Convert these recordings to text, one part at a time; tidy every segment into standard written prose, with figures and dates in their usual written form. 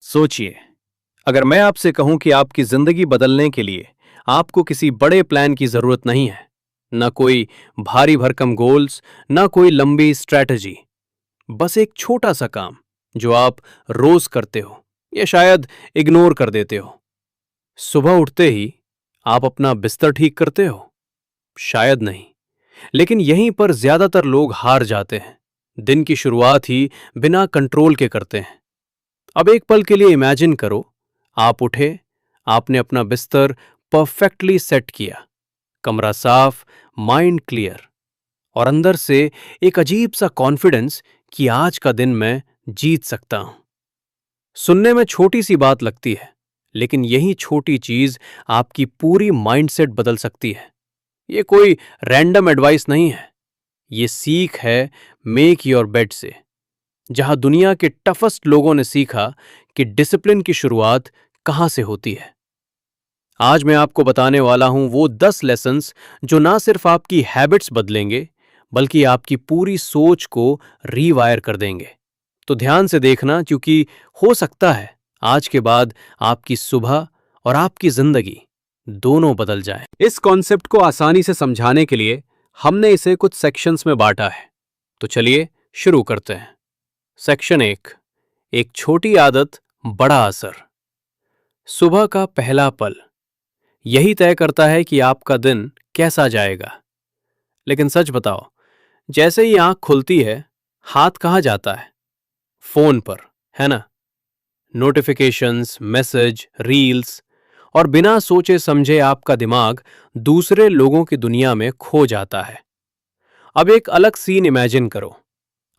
सोचिए, अगर मैं आपसे कहूं कि आपकी जिंदगी बदलने के लिए आपको किसी बड़े प्लान की जरूरत नहीं है, न कोई भारी भरकम गोल्स, न कोई लंबी स्ट्रैटेजी, बस एक छोटा सा काम जो आप रोज करते हो या शायद इग्नोर कर देते हो। सुबह उठते ही आप अपना बिस्तर ठीक करते हो? शायद नहीं, लेकिन यहीं पर ज्यादातर लोग हार जाते हैं। दिन की शुरुआत ही बिना कंट्रोल के करते हैं। अब एक पल के लिए इमेजिन करो, आप उठे, आपने अपना बिस्तर परफेक्टली सेट किया, कमरा साफ, माइंड क्लियर, और अंदर से एक अजीब सा कॉन्फिडेंस कि आज का दिन मैं जीत सकता हूं। सुनने में छोटी सी बात लगती है, लेकिन यही छोटी चीज आपकी पूरी माइंडसेट बदल सकती है। ये कोई रैंडम एडवाइस नहीं है, ये सीख है मेक योर बेड से, जहां दुनिया के टफेस्ट लोगों ने सीखा कि डिसिप्लिन की शुरुआत कहां से होती है। आज मैं आपको बताने वाला हूं वो 10 लेसन्स जो ना सिर्फ आपकी हैबिट्स बदलेंगे, बल्कि आपकी पूरी सोच को रीवायर कर देंगे। तो ध्यान से देखना, क्योंकि हो सकता है आज के बाद आपकी सुबह और आपकी जिंदगी दोनों बदल जाएं। इस कॉन्सेप्ट को आसानी से समझाने के लिए हमने इसे कुछ सेक्शंस में बांटा है। तो चलिए शुरू करते हैं। सेक्शन 1, एक छोटी आदत, बड़ा असर। सुबह का पहला पल यही तय करता है कि आपका दिन कैसा जाएगा। लेकिन सच बताओ, जैसे ही आंख खुलती है, हाथ कहां जाता है? फोन पर, है ना? नोटिफिकेशंस, मैसेज, रील्स, और बिना सोचे समझे आपका दिमाग दूसरे लोगों की दुनिया में खो जाता है। अब एक अलग सीन इमेजिन करो।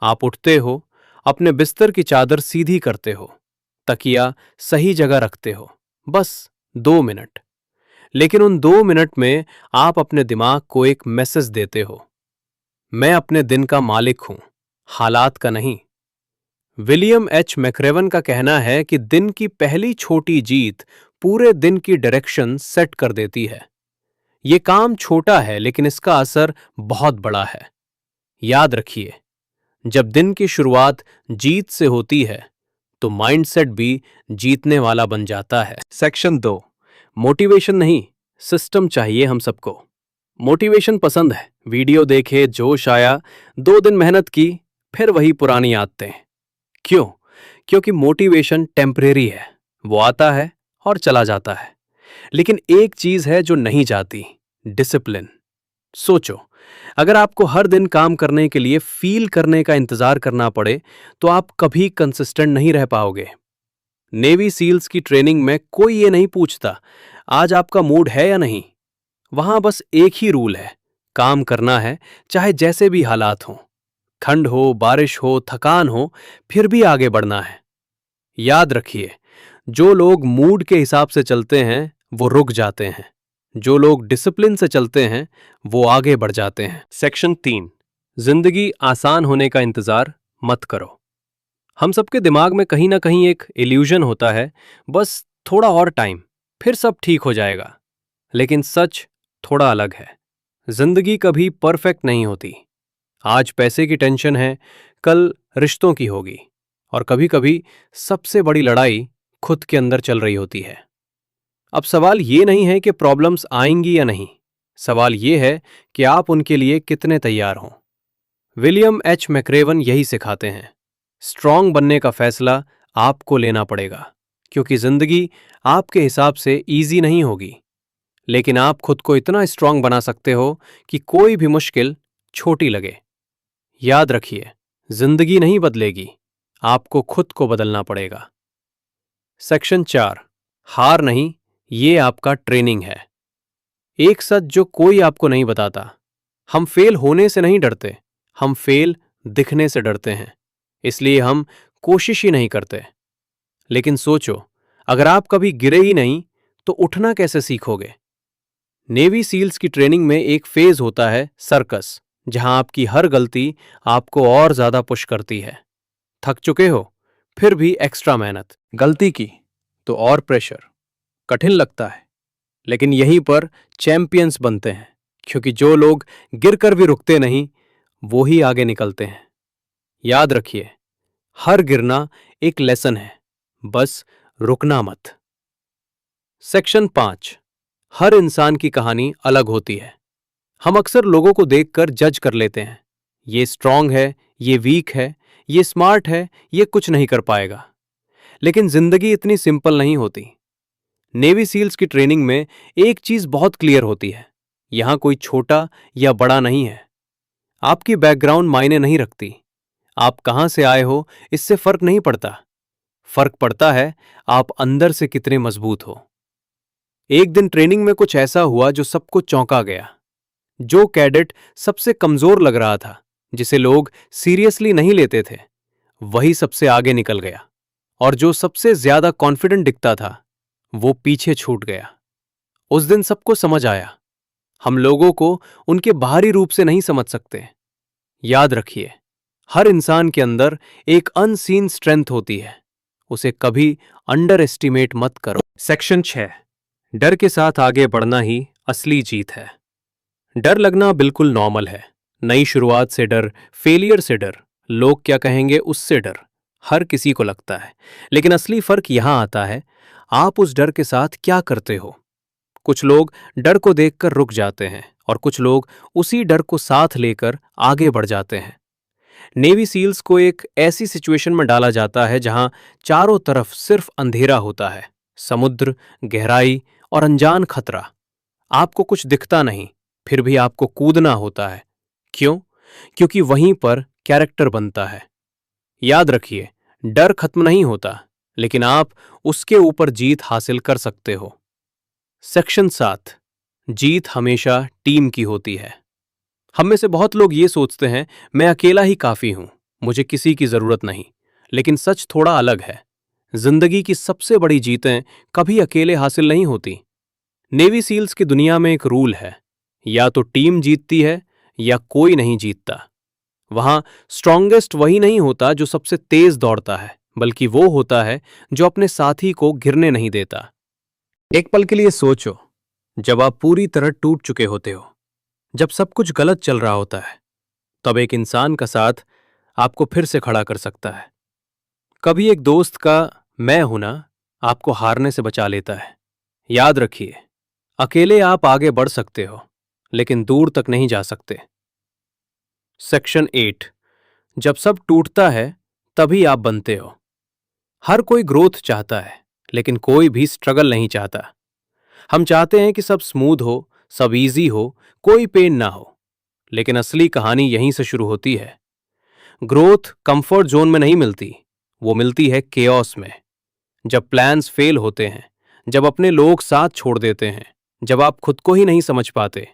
आप उठते हो, अपने बिस्तर की चादर सीधी करते हो, तकिया सही जगह रखते हो, बस 2 मिनट। लेकिन उन 2 मिनट में आप अपने दिमाग को एक मैसेज देते हो, मैं अपने दिन का मालिक हूं, हालात का नहीं। विलियम एच मैक्रेवन का कहना है कि दिन की पहली छोटी जीत पूरे दिन की डायरेक्शन सेट कर देती है। यह काम छोटा है, लेकिन इसका असर बहुत बड़ा है। याद रखिए, जब दिन की शुरुआत जीत से होती है, तो माइंडसेट भी जीतने वाला बन जाता है। सेक्शन 2, मोटिवेशन नहीं, सिस्टम चाहिए हम सबको। मोटिवेशन पसंद है, वीडियो देखे, जोश आया, 2 दिन मेहनत की, फिर वही पुरानी आदतें। क्यों? क्योंकि मोटिवेशन टेम्परेरी है, वो आता है और चला जाता है। लेकिन एक चीज है जो नहीं जाती, डिसिप्लिन। सोचो, अगर आपको हर दिन काम करने के लिए फील करने का इंतजार करना पड़े, तो आप कभी कंसिस्टेंट नहीं रह पाओगे। नेवी सील्स की ट्रेनिंग में कोई ये नहीं पूछता आज आपका मूड है या नहीं। वहां बस एक ही रूल है, काम करना है, चाहे जैसे भी हालात हों, ठंड हो, बारिश हो, थकान हो, फिर भी आगे बढ़ना है। याद रखिए, जो लोग मूड के हिसाब से चलते हैं वो रुक जाते हैं, जो लोग डिसिप्लिन से चलते हैं वो आगे बढ़ जाते हैं। सेक्शन 3, जिंदगी आसान होने का इंतजार मत करो। हम सबके दिमाग में कहीं ना कहीं एक इल्यूजन होता है, बस थोड़ा और टाइम, फिर सब ठीक हो जाएगा। लेकिन सच थोड़ा अलग है। जिंदगी कभी परफेक्ट नहीं होती। आज पैसे की टेंशन है, कल रिश्तों की होगी, और कभी कभी सबसे बड़ी लड़ाई खुद के अंदर चल रही होती है। अब सवाल ये नहीं है कि प्रॉब्लम्स आएंगी या नहीं, सवाल ये है कि आप उनके लिए कितने तैयार हों। विलियम एच मैक्रेवन यही सिखाते हैं, स्ट्रांग बनने का फैसला आपको लेना पड़ेगा, क्योंकि जिंदगी आपके हिसाब से इजी नहीं होगी, लेकिन आप खुद को इतना स्ट्रांग बना सकते हो कि कोई भी मुश्किल छोटी लगे। याद रखिए, जिंदगी नहीं बदलेगी, आपको खुद को बदलना पड़ेगा। सेक्शन 4, हार नहीं, ये आपका ट्रेनिंग है। एक सच जो कोई आपको नहीं बताता, हम फेल होने से नहीं डरते, हम फेल दिखने से डरते हैं, इसलिए हम कोशिश ही नहीं करते। लेकिन सोचो, अगर आप कभी गिरे ही नहीं तो उठना कैसे सीखोगे? नेवी सील्स की ट्रेनिंग में एक फेज होता है सर्कस, जहां आपकी हर गलती आपको और ज्यादा पुश करती है। थक चुके हो, फिर भी एक्स्ट्रा मेहनत, गलती की तो और प्रेशर, कठिन लगता है, लेकिन यहीं पर चैंपियंस बनते हैं, क्योंकि जो लोग गिरकर भी रुकते नहीं, वो ही आगे निकलते हैं। याद रखिए, हर गिरना एक लेसन है, बस रुकना मत। सेक्शन 5। हर इंसान की कहानी अलग होती है। हम अक्सर लोगों को देखकर जज कर लेते हैं। ये स्ट्रांग है, ये वीक है, ये स्मार्ट है, ये कुछ नहीं कर पाएगा। लेकिन जिंदगी इतनी सिंपल नहीं होती। नेवी सील्स की ट्रेनिंग में एक चीज बहुत क्लियर होती है, यहां कोई छोटा या बड़ा नहीं है। आपकी बैकग्राउंड मायने नहीं रखती। आप कहां से आए हो इससे फर्क नहीं पड़ता। फर्क पड़ता है आप अंदर से कितने मजबूत हो। एक दिन ट्रेनिंग में कुछ ऐसा हुआ जो सबको चौंका गया। जो कैडेट सबसे कमजोर लग रहा था, जिसे लोग सीरियसली नहीं लेते थे, वही सबसे आगे निकल गया। और जो सबसे ज्यादा कॉन्फिडेंट दिखता था, वो पीछे छूट गया। उस दिन सबको समझ आया, हम लोगों को उनके बाहरी रूप से नहीं समझ सकते। याद रखिए, हर इंसान के अंदर एक अनसीन स्ट्रेंथ होती है। उसे कभी अंडर एस्टिमेट मत करो। सेक्शन 6। डर के साथ आगे बढ़ना ही असली जीत है। डर लगना बिल्कुल नॉर्मल है। नई शुरुआत से डर, फेलियर से डर, लोग क्या कहेंगे उससे डर, हर किसी को लगता है। लेकिन असली फर्क यहां आता है, आप उस डर के साथ क्या करते हो। कुछ लोग डर को देखकर रुक जाते हैं और कुछ लोग उसी डर को साथ लेकर आगे बढ़ जाते हैं। नेवी सील्स को एक ऐसी सिचुएशन में डाला जाता है जहां चारों तरफ सिर्फ अंधेरा होता है, समुद्र, गहराई और अनजान खतरा। आपको कुछ दिखता नहीं, फिर भी आपको कूदना होता है। क्यों? क्योंकि वहीं पर कैरेक्टर बनता है। याद रखिए, डर खत्म नहीं होता, लेकिन आप उसके ऊपर जीत हासिल कर सकते हो। सेक्शन 7। जीत हमेशा टीम की होती है। हम में से बहुत लोग ये सोचते हैं, मैं अकेला ही काफी हूं, मुझे किसी की जरूरत नहीं। लेकिन सच थोड़ा अलग है। जिंदगी की सबसे बड़ी जीतें कभी अकेले हासिल नहीं होती। नेवी सील्स की दुनिया में एक रूल है, या तो टीम जीतती है या कोई नहीं जीतता। वहां स्ट्रॉन्गेस्ट वही नहीं होता जो सबसे तेज दौड़ता है, बल्कि वो होता है जो अपने साथी को गिरने नहीं देता। एक पल के लिए सोचो, जब आप पूरी तरह टूट चुके होते हो, जब सब कुछ गलत चल रहा होता है, तब एक इंसान का साथ आपको फिर से खड़ा कर सकता है। कभी एक दोस्त का मैं हूं ना आपको हारने से बचा लेता है। याद रखिए, अकेले आप आगे बढ़ सकते हो, लेकिन दूर तक नहीं जा सकते। सेक्शन 8। जब सब टूटता है तभी आप बनते हो। हर कोई ग्रोथ चाहता है, लेकिन कोई भी स्ट्रगल नहीं चाहता। हम चाहते हैं कि सब स्मूथ हो, सब इजी हो, कोई पेन ना हो। लेकिन असली कहानी यहीं से शुरू होती है। ग्रोथ कंफर्ट जोन में नहीं मिलती, वो मिलती है केओस में। जब प्लान्स फेल होते हैं, जब अपने लोग साथ छोड़ देते हैं, जब आप खुद को ही नहीं समझ पाते,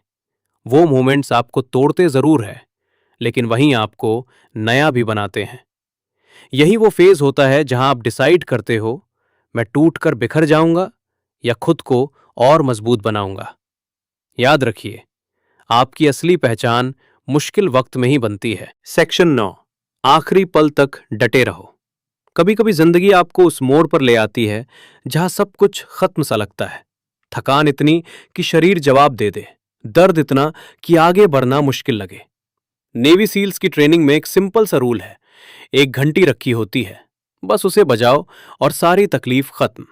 वो मोमेंट्स आपको तोड़ते जरूर है, लेकिन वहीं आपको नया भी बनाते हैं। यही वो फेज होता है जहां आप डिसाइड करते हो, मैं टूट कर बिखर जाऊंगा या खुद को और मजबूत बनाऊंगा। याद रखिए, आपकी असली पहचान मुश्किल वक्त में ही बनती है। सेक्शन 9। आखिरी पल तक डटे रहो। कभी कभी जिंदगी आपको उस मोड़ पर ले आती है जहां सब कुछ खत्म सा लगता है। थकान इतनी कि शरीर जवाब दे दे, दर्द इतना कि आगे बढ़ना मुश्किल लगे। नेवी सील्स की ट्रेनिंग में एक सिंपल सा रूल है, एक घंटी रखी होती है, बस उसे बजाओ और सारी तकलीफ खत्म।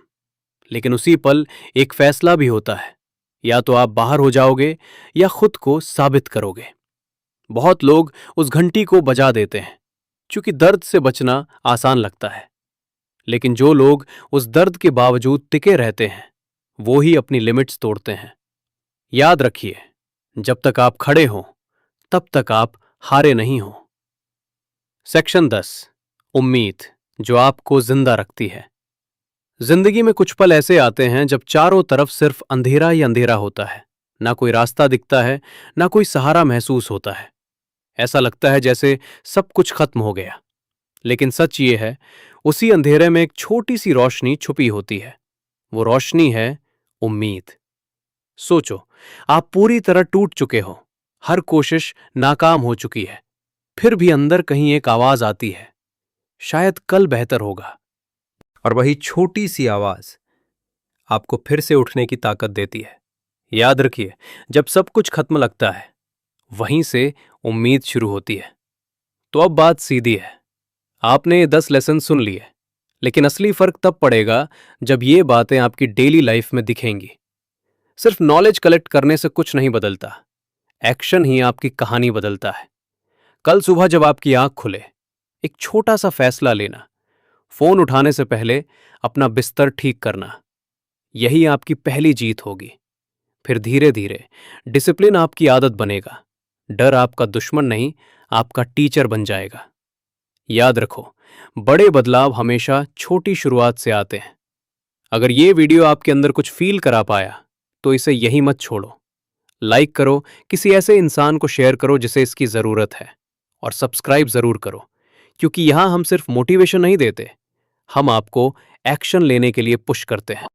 लेकिन उसी पल एक फैसला भी होता है, या तो आप बाहर हो जाओगे या खुद को साबित करोगे। बहुत लोग उस घंटी को बजा देते हैं क्योंकि दर्द से बचना आसान लगता है, लेकिन जो लोग उस दर्द के बावजूद टिके रहते हैं, वो ही अपनी लिमिट्स तोड़ते हैं। याद रखिए, जब तक आप खड़े हो तब तक आप हारे नहीं हो। सेक्शन 10। उम्मीद जो आपको जिंदा रखती है। जिंदगी में कुछ पल ऐसे आते हैं जब चारों तरफ सिर्फ अंधेरा ही अंधेरा होता है। ना कोई रास्ता दिखता है, ना कोई सहारा महसूस होता है। ऐसा लगता है जैसे सब कुछ खत्म हो गया। लेकिन सच ये है, उसी अंधेरे में एक छोटी सी रोशनी छुपी होती है। वो रोशनी है उम्मीद। सोचो, आप पूरी तरह टूट चुके हो, हर कोशिश नाकाम हो चुकी है, फिर भी अंदर कहीं एक आवाज आती है, शायद कल बेहतर होगा। और वही छोटी सी आवाज आपको फिर से उठने की ताकत देती है। याद रखिए, जब सब कुछ खत्म लगता है, वहीं से उम्मीद शुरू होती है। तो अब बात सीधी है, आपने ये 10 लेसन सुन लिए, लेकिन असली फर्क तब पड़ेगा जब ये बातें आपकी डेली लाइफ में दिखेंगी। सिर्फ नॉलेज कलेक्ट करने से कुछ नहीं बदलता, एक्शन ही आपकी कहानी बदलता है। कल सुबह जब आपकी आंख खुले, एक छोटा सा फैसला लेना, फोन उठाने से पहले अपना बिस्तर ठीक करना, यही आपकी पहली जीत होगी। फिर धीरे धीरे डिसिप्लिन आपकी आदत बनेगा, डर आपका दुश्मन नहीं, आपका टीचर बन जाएगा। याद रखो, बड़े बदलाव हमेशा छोटी शुरुआत से आते हैं। अगर ये वीडियो आपके अंदर कुछ फील करा पाया तो इसे यहीं मत छोड़ो। लाइक करो, किसी ऐसे इंसान को शेयर करो जिसे इसकी जरूरत है, और सब्सक्राइब जरूर करो, क्योंकि यहां हम सिर्फ मोटिवेशन नहीं देते, हम आपको एक्शन लेने के लिए पुश करते हैं।